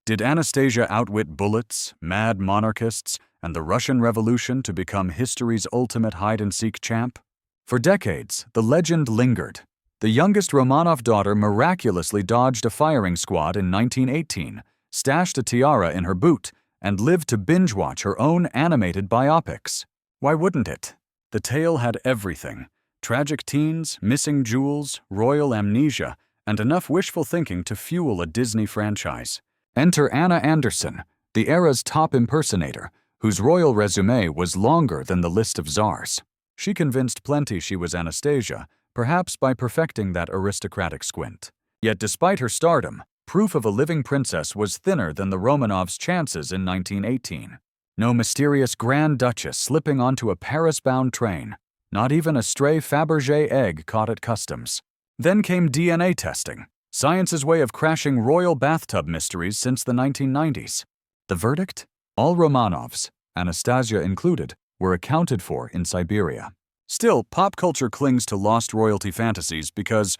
Did Anastasia outwit bullets, mad monarchists, and the Russian Revolution to become history's ultimate hide-and-seek champ? For decades, the legend lingered. The youngest Romanov daughter miraculously dodged a firing squad in 1918, stashed a tiara in her boot, and lived to binge-watch her own animated biopics. Why wouldn't it? The tale had everything: tragic teens, missing jewels, royal amnesia, and enough wishful thinking to fuel a Disney franchise. Enter Anna Anderson, the era's top impersonator, whose royal resume was longer than the list of czars. She convinced plenty she was Anastasia, perhaps by perfecting that aristocratic squint. Yet despite her stardom, proof of a living princess was thinner than the Romanovs' chances in 1918. No mysterious Grand Duchess slipping onto a Paris-bound train. Not even a stray Fabergé egg caught at customs. Then came DNA testing, science's way of crashing royal bathtub mysteries since the 1990s. The verdict? All Romanovs, Anastasia included, were accounted for in Siberia. Still, pop culture clings to lost royalty fantasies because,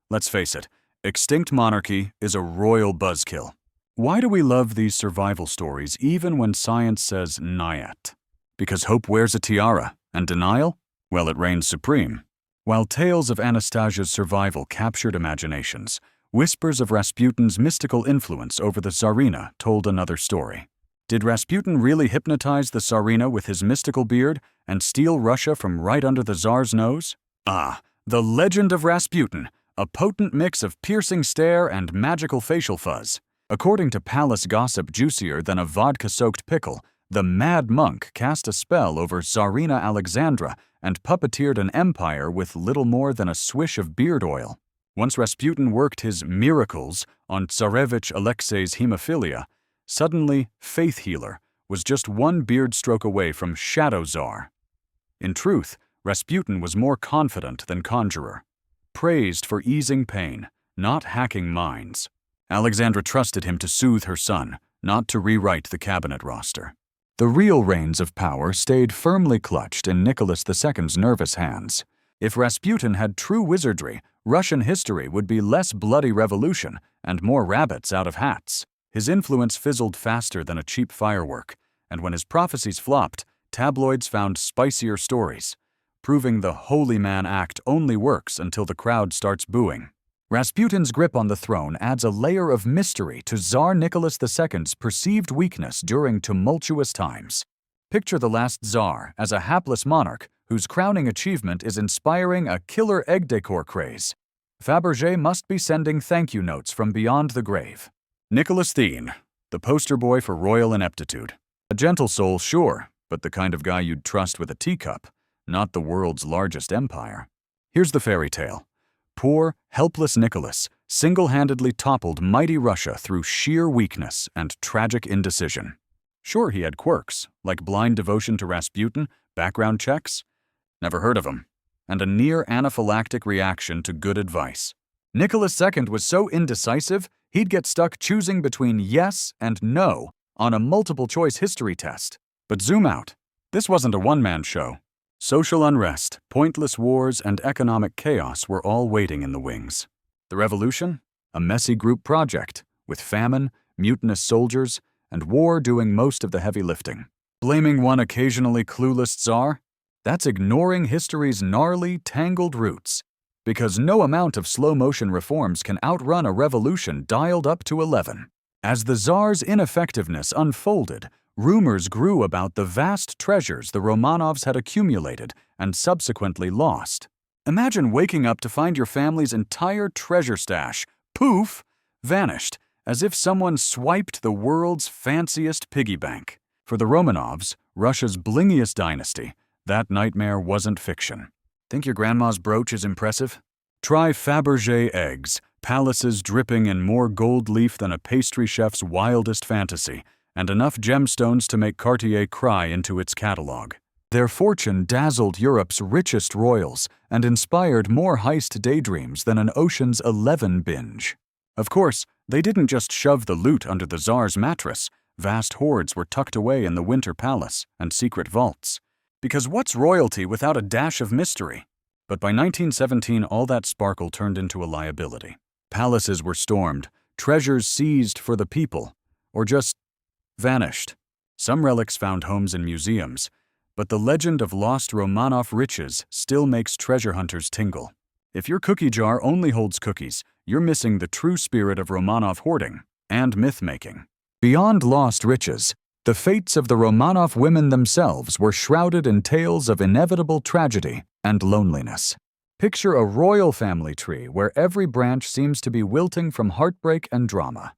let's face it, extinct monarchy is a royal buzzkill. Why do we love these survival stories even when science says nyet? Because hope wears a tiara, and denial? Well, it reigns supreme. While tales of Anastasia's survival captured imaginations, whispers of Rasputin's mystical influence over the Tsarina told another story. Did Rasputin really hypnotize the Tsarina with his mystical beard and steal Russia from right under the Tsar's nose? Ah, the legend of Rasputin, a potent mix of piercing stare and magical facial fuzz. According to palace gossip juicier than a vodka-soaked pickle, the Mad Monk cast a spell over Tsarina Alexandra and puppeteered an empire with little more than a swish of beard oil. Once Rasputin worked his miracles on Tsarevich Alexei's hemophilia, suddenly Faith Healer was just one beard stroke away from Shadow Tsar. In truth, Rasputin was more confident than conjurer. Praised for easing pain, not hacking minds. Alexandra trusted him to soothe her son, not to rewrite the cabinet roster. The real reins of power stayed firmly clutched in Nicholas II's nervous hands. If Rasputin had true wizardry, Russian history would be less bloody revolution and more rabbits out of hats. His influence fizzled faster than a cheap firework, and when his prophecies flopped, tabloids found spicier stories, proving the holy man act only works until the crowd starts booing. Rasputin's grip on the throne adds a layer of mystery to Tsar Nicholas II's perceived weakness during tumultuous times. Picture the last Tsar as a hapless monarch whose crowning achievement is inspiring a killer egg decor craze. Fabergé must be sending thank you notes from beyond the grave. Nicholas Thien, the poster boy for royal ineptitude. A gentle soul, sure, but the kind of guy you'd trust with a teacup, not the world's largest empire. Here's the fairy tale. Poor, helpless Nicholas single-handedly toppled mighty Russia through sheer weakness and tragic indecision. Sure, he had quirks, like blind devotion to Rasputin, background checks, never heard of him, and a near anaphylactic reaction to good advice. Nicholas II was so indecisive, he'd get stuck choosing between yes and no on a multiple-choice history test. But zoom out. This wasn't a one-man show. Social unrest, pointless wars, and economic chaos were all waiting in the wings. The revolution? A messy group project, with famine, mutinous soldiers, and war doing most of the heavy lifting. Blaming one occasionally clueless Tsar? That's ignoring history's gnarly, tangled roots. Because no amount of slow-motion reforms can outrun a revolution dialed up to 11. As the Tsar's ineffectiveness unfolded, rumors grew about the vast treasures the Romanovs had accumulated and subsequently lost. Imagine waking up to find your family's entire treasure stash, poof, vanished, as if someone swiped the world's fanciest piggy bank. For the Romanovs, Russia's blingiest dynasty, that nightmare wasn't fiction. Think your grandma's brooch is impressive? Try Fabergé eggs, palaces dripping in more gold leaf than a pastry chef's wildest fantasy, and enough gemstones to make Cartier cry into its catalog. Their fortune dazzled Europe's richest royals and inspired more heist daydreams than an Ocean's 11 binge. Of course, they didn't just shove the loot under the Tsar's mattress. Vast hoards were tucked away in the Winter Palace and secret vaults. Because what's royalty without a dash of mystery? But by 1917, all that sparkle turned into a liability. Palaces were stormed, treasures seized for the people. or just vanished. Some relics found homes in museums, but the legend of lost Romanov riches still makes treasure hunters tingle. If your cookie jar only holds cookies, you're missing the true spirit of Romanov hoarding and myth-making. Beyond lost riches, the fates of the Romanov women themselves were shrouded in tales of inevitable tragedy and loneliness. Picture a royal family tree where every branch seems to be wilting from heartbreak and drama.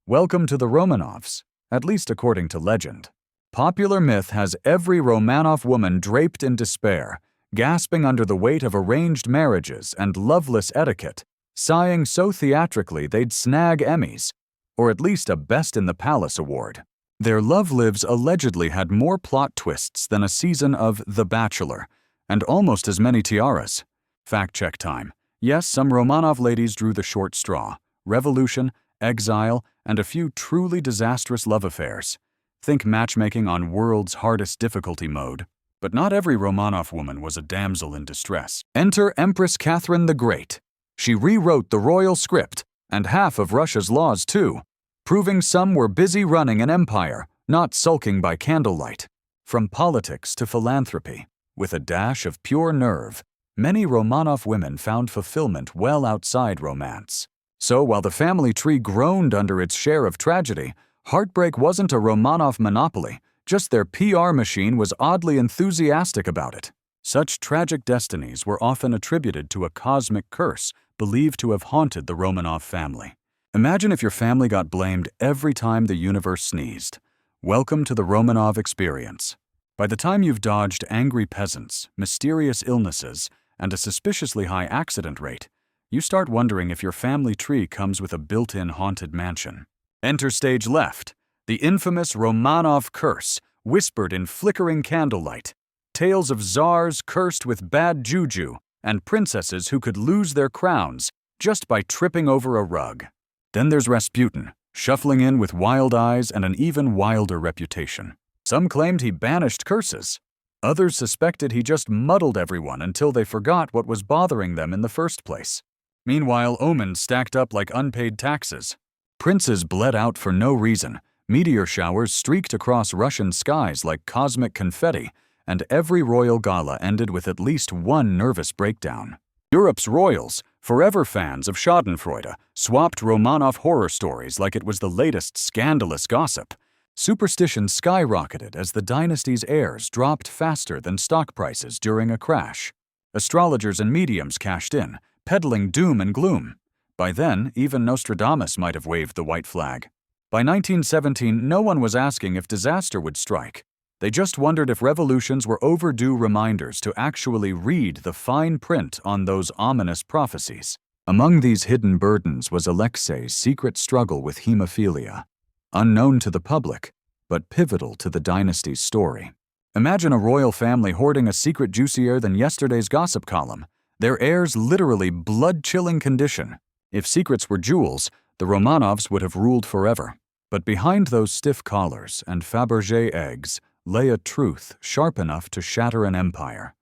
Welcome to the Romanovs, at least according to legend. Popular myth has every Romanov woman draped in despair, gasping under the weight of arranged marriages and loveless etiquette, sighing so theatrically they'd snag Emmys, or at least a Best in the Palace award. Their love lives allegedly had more plot twists than a season of The Bachelor, and almost as many tiaras. Fact-check time. Yes, some Romanov ladies drew the short straw. Revolution, exile, and a few truly disastrous love affairs. Think matchmaking on world's hardest difficulty mode. But not every Romanov woman was a damsel in distress. Enter Empress Catherine the Great. She rewrote the royal script, and half of Russia's laws too, proving some were busy running an empire, not sulking by candlelight. From politics to philanthropy, with a dash of pure nerve, many Romanov women found fulfillment well outside romance. So while the family tree groaned under its share of tragedy, heartbreak wasn't a Romanov monopoly, just their PR machine was oddly enthusiastic about it. Such tragic destinies were often attributed to a cosmic curse believed to have haunted the Romanov family. Imagine if your family got blamed every time the universe sneezed. Welcome to the Romanov experience. By the time you've dodged angry peasants, mysterious illnesses, and a suspiciously high accident rate, you start wondering if your family tree comes with a built-in haunted mansion. Enter stage left, the infamous Romanov curse, whispered in flickering candlelight. Tales of czars cursed with bad juju and princesses who could lose their crowns just by tripping over a rug. Then there's Rasputin, shuffling in with wild eyes and an even wilder reputation. Some claimed he banished curses. Others suspected he just muddled everyone until they forgot what was bothering them in the first place. Meanwhile, omens stacked up like unpaid taxes. Princes bled out for no reason. Meteor showers streaked across Russian skies like cosmic confetti, and every royal gala ended with at least one nervous breakdown. Europe's royals, forever fans of schadenfreude, swapped Romanov horror stories like it was the latest scandalous gossip. Superstition skyrocketed as the dynasty's heirs dropped faster than stock prices during a crash. Astrologers and mediums cashed in, peddling doom and gloom. By then, even Nostradamus might have waved the white flag. By 1917, no one was asking if disaster would strike. They just wondered if revolutions were overdue reminders to actually read the fine print on those ominous prophecies. Among these hidden burdens was Alexei's secret struggle with hemophilia. Unknown to the public, but pivotal to the dynasty's story. Imagine a royal family hoarding a secret juicier than yesterday's gossip column. Their heirs' literally blood-chilling condition. If secrets were jewels, the Romanovs would have ruled forever. But behind those stiff collars and Fabergé eggs lay a truth sharp enough to shatter an empire.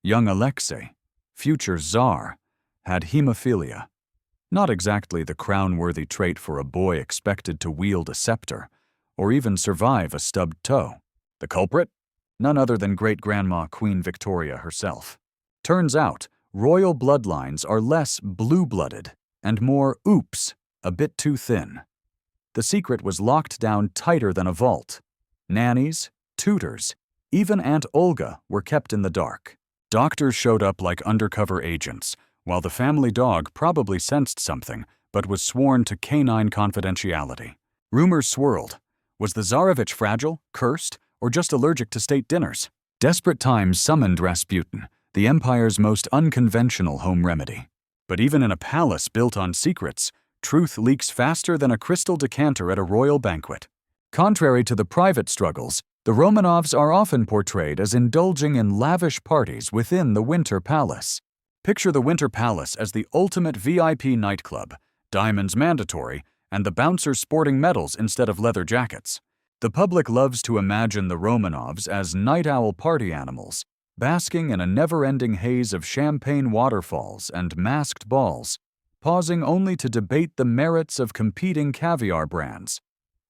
Young Alexei, future Tsar, had hemophilia. Not exactly the crown-worthy trait for a boy expected to wield a scepter, or even survive a stubbed toe. The culprit? None other than great-grandma Queen Victoria herself. Turns out, royal bloodlines are less blue-blooded and more, oops, a bit too thin. The secret was locked down tighter than a vault. Nannies, tutors, even Aunt Olga were kept in the dark. Doctors showed up like undercover agents, while the family dog probably sensed something, but was sworn to canine confidentiality. Rumors swirled. Was the Tsarevich fragile, cursed, or just allergic to state dinners? Desperate times summoned Rasputin, the empire's most unconventional home remedy. But even in a palace built on secrets, truth leaks faster than a crystal decanter at a royal banquet. Contrary to the private struggles, the Romanovs are often portrayed as indulging in lavish parties within the Winter Palace. Picture the Winter Palace as the ultimate VIP nightclub, diamonds mandatory, and the bouncers sporting medals instead of leather jackets. The public loves to imagine the Romanovs as night owl party animals, basking in a never-ending haze of champagne waterfalls and masked balls, pausing only to debate the merits of competing caviar brands.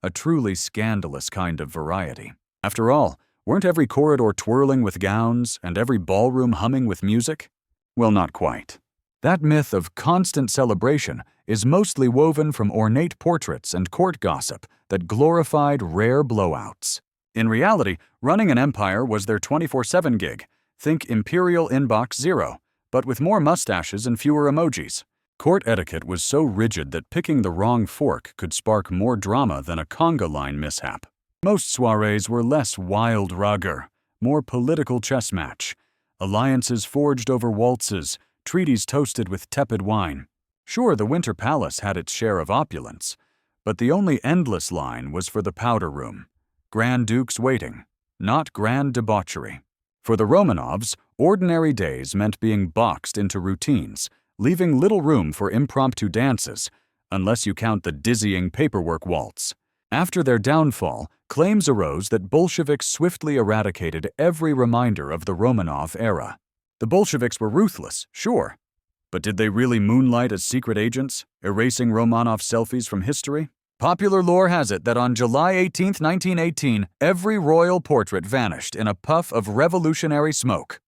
a truly scandalous kind of variety. After all, weren't every corridor twirling with gowns and every ballroom humming with music? Well, not quite. That myth of constant celebration is mostly woven from ornate portraits and court gossip that glorified rare blowouts. In reality, running an empire was their 24/7 gig. Think Imperial Inbox Zero, but with more mustaches and fewer emojis. Court etiquette was so rigid that picking the wrong fork could spark more drama than a conga line mishap. Most soirees were less wild rugger, more political chess match. Alliances forged over waltzes, treaties toasted with tepid wine. Sure, the Winter Palace had its share of opulence, but the only endless line was for the powder room. Grand dukes waiting, not grand debauchery. For the Romanovs, ordinary days meant being boxed into routines, leaving little room for impromptu dances, unless you count the dizzying paperwork waltz. After their downfall, claims arose that Bolsheviks swiftly eradicated every reminder of the Romanov era. The Bolsheviks were ruthless, sure, but did they really moonlight as secret agents, erasing Romanov selfies from history? Popular lore has it that on July 18, 1918, every royal portrait vanished in a puff of revolutionary smoke.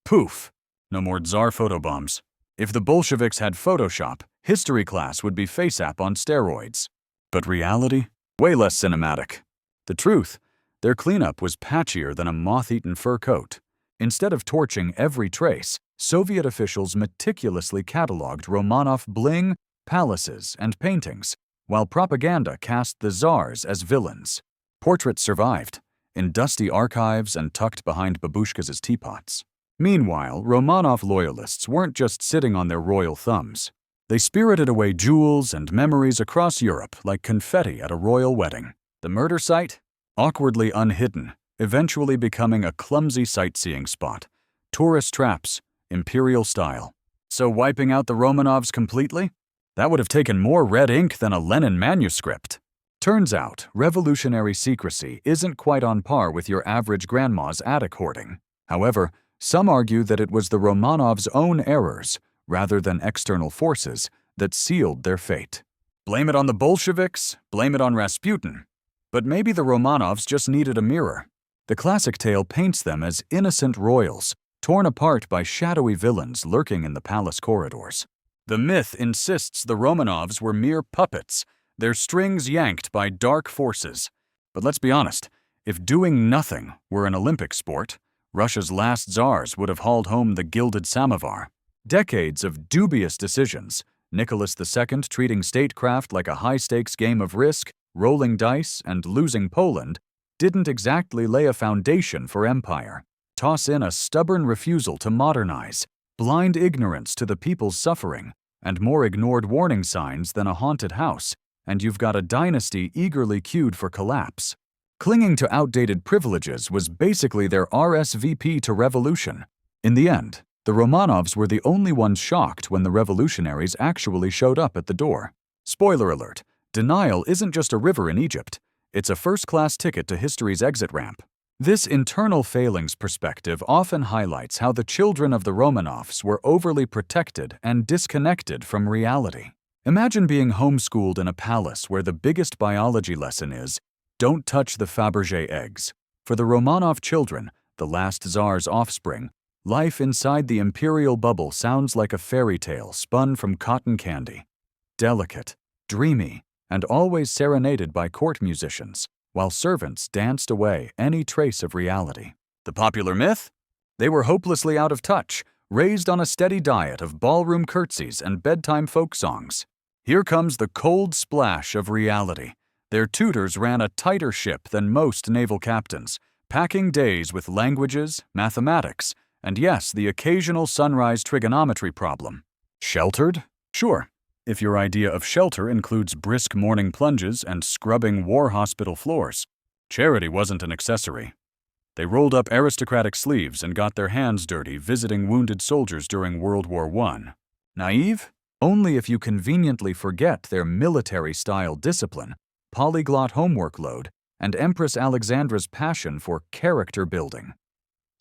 Poof! No more Tsar photobombs. If the Bolsheviks had Photoshop, history class would be FaceApp on steroids. But reality? Way less cinematic. The truth, their cleanup was patchier than a moth-eaten fur coat. Instead of torching every trace, Soviet officials meticulously cataloged Romanov bling, palaces, and paintings, while propaganda cast the czars as villains. Portraits survived, in dusty archives and tucked behind babushkas' teapots. Meanwhile, Romanov loyalists weren't just sitting on their royal thumbs. They spirited away jewels and memories across Europe like confetti at a royal wedding. The murder site? Awkwardly unhidden, eventually becoming a clumsy sightseeing spot. Tourist traps, imperial style. So wiping out the Romanovs completely? That would have taken more red ink than a Lenin manuscript. Turns out, revolutionary secrecy isn't quite on par with your average grandma's attic hoarding. However, some argue that it was the Romanovs' own errors, rather than external forces, that sealed their fate. Blame it on the Bolsheviks, blame it on Rasputin. But maybe the Romanovs just needed a mirror. The classic tale paints them as innocent royals, torn apart by shadowy villains lurking in the palace corridors. The myth insists the Romanovs were mere puppets, their strings yanked by dark forces. But let's be honest, if doing nothing were an Olympic sport, Russia's last czars would have hauled home the gilded samovar. Decades of dubious decisions, Nicholas II treating statecraft like a high-stakes game of Risk, rolling dice, and losing Poland, didn't exactly lay a foundation for empire. Toss in a stubborn refusal to modernize, blind ignorance to the people's suffering, and more ignored warning signs than a haunted house, and you've got a dynasty eagerly queued for collapse. Clinging to outdated privileges was basically their RSVP to revolution. In the end, the Romanovs were the only ones shocked when the revolutionaries actually showed up at the door. Spoiler alert, denial isn't just a river in Egypt, it's a first-class ticket to history's exit ramp. This internal failings perspective often highlights how the children of the Romanovs were overly protected and disconnected from reality. Imagine being homeschooled in a palace where the biggest biology lesson is, don't touch the Fabergé eggs. For the Romanov children, the last czar's offspring, life inside the imperial bubble sounds like a fairy tale spun from cotton candy. Delicate, dreamy, and always serenaded by court musicians, while servants danced away any trace of reality. The popular myth? They were hopelessly out of touch, raised on a steady diet of ballroom curtsies and bedtime folk songs. Here comes the cold splash of reality. Their tutors ran a tighter ship than most naval captains, packing days with languages, mathematics, and yes, the occasional sunrise trigonometry problem. Sheltered? Sure. If your idea of shelter includes brisk morning plunges and scrubbing war hospital floors. Charity wasn't an accessory. They rolled up aristocratic sleeves and got their hands dirty visiting wounded soldiers during World War I. Naive? Only if you conveniently forget their military-style discipline, polyglot homework load, and Empress Alexandra's passion for character building.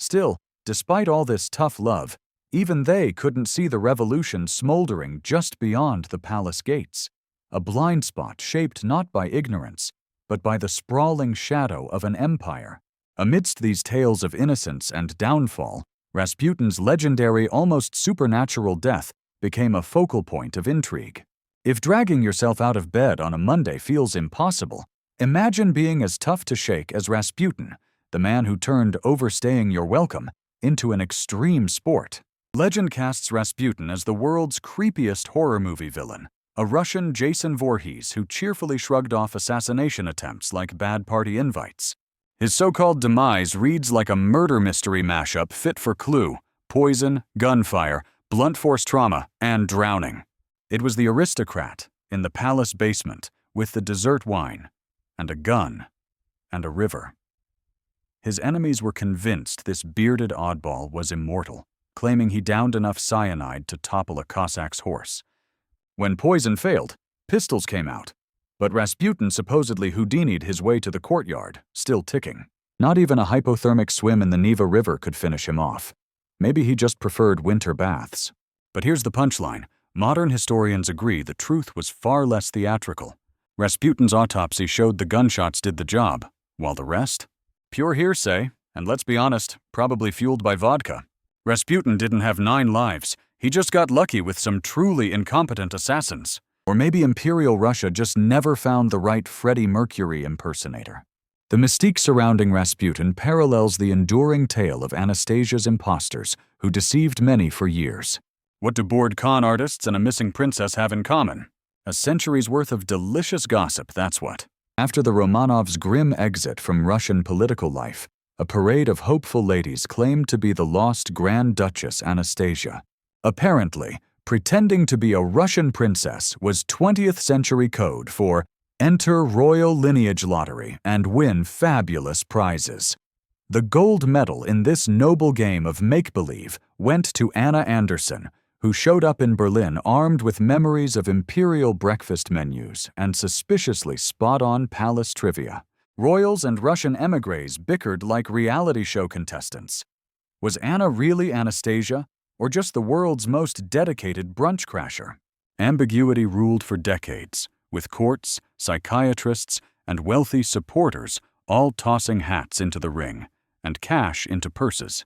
Still, despite all this tough love, even they couldn't see the revolution smoldering just beyond the palace gates, a blind spot shaped not by ignorance, but by the sprawling shadow of an empire. Amidst these tales of innocence and downfall, Rasputin's legendary, almost supernatural death became a focal point of intrigue. If dragging yourself out of bed on a Monday feels impossible, imagine being as tough to shake as Rasputin, the man who turned overstaying your welcome into an extreme sport. Legend casts Rasputin as the world's creepiest horror movie villain, a Russian Jason Voorhees who cheerfully shrugged off assassination attempts like bad party invites. His so-called demise reads like a murder mystery mashup fit for Clue, poison, gunfire, blunt force trauma, and drowning. It was the aristocrat in the palace basement with the dessert wine, and a gun, and a river. His enemies were convinced this bearded oddball was immortal, claiming he downed enough cyanide to topple a Cossack's horse. When poison failed, pistols came out, but Rasputin supposedly Houdini'd his way to the courtyard, still ticking. Not even a hypothermic swim in the Neva River could finish him off. Maybe he just preferred winter baths. But here's the punchline. Modern historians agree the truth was far less theatrical. Rasputin's autopsy showed the gunshots did the job, while the rest? Pure hearsay, and let's be honest, probably fueled by vodka. Rasputin didn't have 9 lives. He just got lucky with some truly incompetent assassins. Or maybe Imperial Russia just never found the right Freddie Mercury impersonator. The mystique surrounding Rasputin parallels the enduring tale of Anastasia's imposters who deceived many for years. What do bored con artists and a missing princess have in common? A century's worth of delicious gossip, that's what. After the Romanovs' grim exit from Russian political life, a parade of hopeful ladies claimed to be the lost Grand Duchess Anastasia. Apparently, pretending to be a Russian princess was 20th century code for enter royal lineage lottery and win fabulous prizes. The gold medal in this noble game of make-believe went to Anna Anderson, who showed up in Berlin armed with memories of imperial breakfast menus and suspiciously spot-on palace trivia. Royals and Russian émigrés bickered like reality show contestants. Was Anna really Anastasia, or just the world's most dedicated brunch crasher? Ambiguity ruled for decades, with courts, psychiatrists, and wealthy supporters all tossing hats into the ring and cash into purses.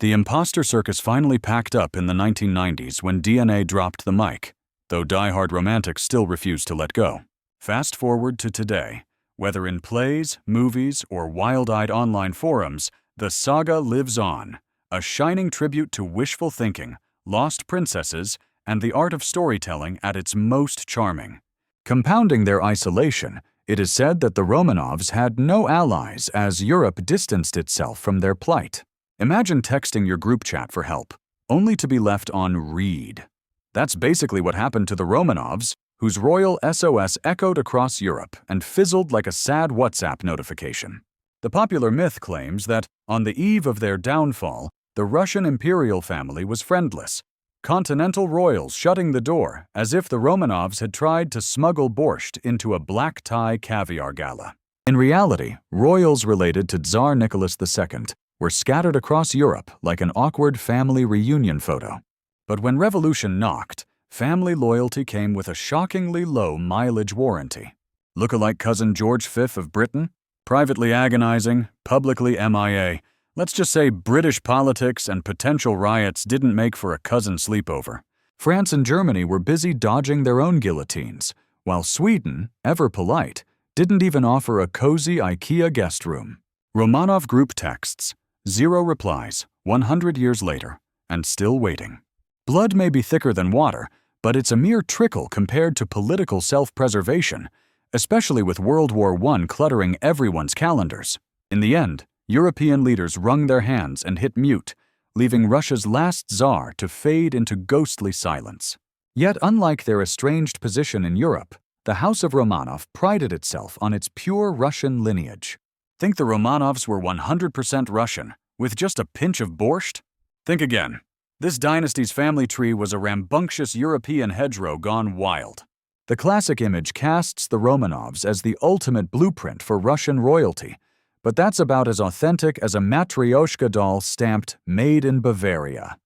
The imposter circus finally packed up in the 1990s when DNA dropped the mic, though die-hard romantics still refused to let go. Fast forward to today. Whether in plays, movies, or wild-eyed online forums, the saga lives on, a shining tribute to wishful thinking, lost princesses, and the art of storytelling at its most charming. Compounding their isolation, it is said that the Romanovs had no allies as Europe distanced itself from their plight. Imagine texting your group chat for help, only to be left on read. That's basically what happened to the Romanovs, whose royal SOS echoed across Europe and fizzled like a sad WhatsApp notification. The popular myth claims that, on the eve of their downfall, the Russian imperial family was friendless, continental royals shutting the door as if the Romanovs had tried to smuggle borscht into a black-tie caviar gala. In reality, royals related to Tsar Nicholas II were scattered across Europe like an awkward family reunion photo. But when revolution knocked, family loyalty came with a shockingly low mileage warranty. Lookalike cousin George V of Britain? Privately agonizing, publicly MIA. Let's just say British politics and potential riots didn't make for a cousin sleepover. France and Germany were busy dodging their own guillotines, while Sweden, ever polite, didn't even offer a cozy IKEA guest room. Romanov group texts, 0 replies, 100 years later, and still waiting. Blood may be thicker than water, but it's a mere trickle compared to political self-preservation, especially with World War I cluttering everyone's calendars. In the end, European leaders wrung their hands and hit mute, leaving Russia's last Tsar to fade into ghostly silence. Yet, unlike their estranged position in Europe, the House of Romanov prided itself on its pure Russian lineage. Think the Romanovs were 100% Russian, with just a pinch of borscht? Think again. This dynasty's family tree was a rambunctious European hedgerow gone wild. The classic image casts the Romanovs as the ultimate blueprint for Russian royalty, but that's about as authentic as a Matryoshka doll stamped "Made in Bavaria."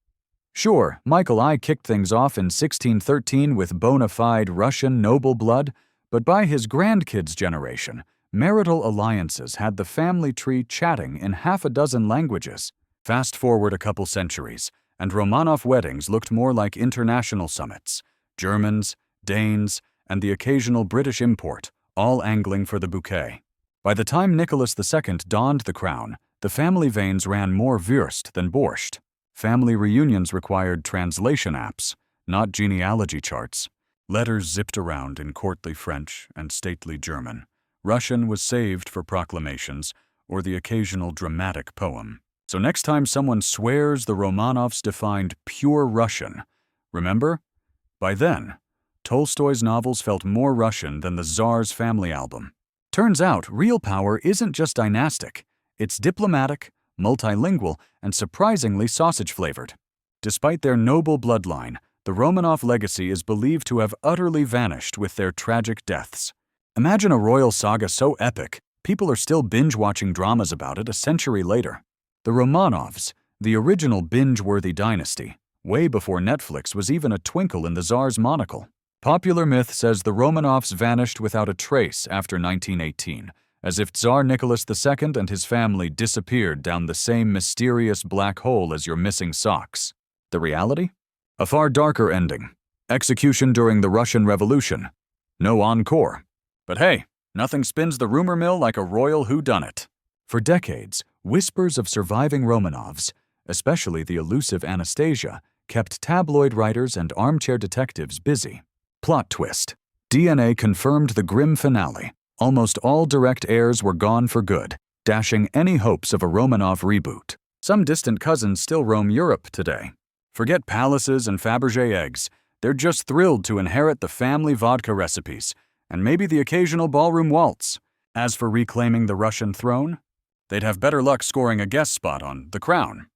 Sure, Michael I kicked things off in 1613 with bona fide Russian noble blood, But by his grandkids' generation, marital alliances had the family tree chatting in half a dozen languages. Fast forward a couple centuries, and Romanov weddings looked more like international summits. Germans, Danes, and the occasional British import, all angling for the bouquet. By the time Nicholas II donned the crown, the family veins ran more Wurst than Borscht. Family reunions required translation apps, not genealogy charts. Letters zipped around in courtly French and stately German. Russian was saved for proclamations or the occasional dramatic poem. So next time someone swears the Romanovs defined pure Russian, remember? By then, Tolstoy's novels felt more Russian than the Tsar's family album. Turns out, real power isn't just dynastic. It's diplomatic, multilingual, and surprisingly sausage-flavored. Despite their noble bloodline, the Romanov legacy is believed to have utterly vanished with their tragic deaths. Imagine a royal saga so epic, people are still binge-watching dramas about it a century later. The Romanovs, the original binge-worthy dynasty, way before Netflix was even a twinkle in the Tsar's monocle. Popular myth says the Romanovs vanished without a trace after 1918, as if Tsar Nicholas II and his family disappeared down the same mysterious black hole as your missing socks. The reality? A far darker ending. Execution during the Russian Revolution. No encore. But hey, nothing spins the rumor mill like a royal whodunit. For decades, whispers of surviving Romanovs, especially the elusive Anastasia, kept tabloid writers and armchair detectives busy. Plot twist. DNA confirmed the grim finale. Almost all direct heirs were gone for good, dashing any hopes of a Romanov reboot. Some distant cousins still roam Europe today. Forget palaces and Fabergé eggs. They're just thrilled to inherit the family vodka recipes, and maybe the occasional ballroom waltz. As for reclaiming the Russian throne, they'd have better luck scoring a guest spot on The Crown.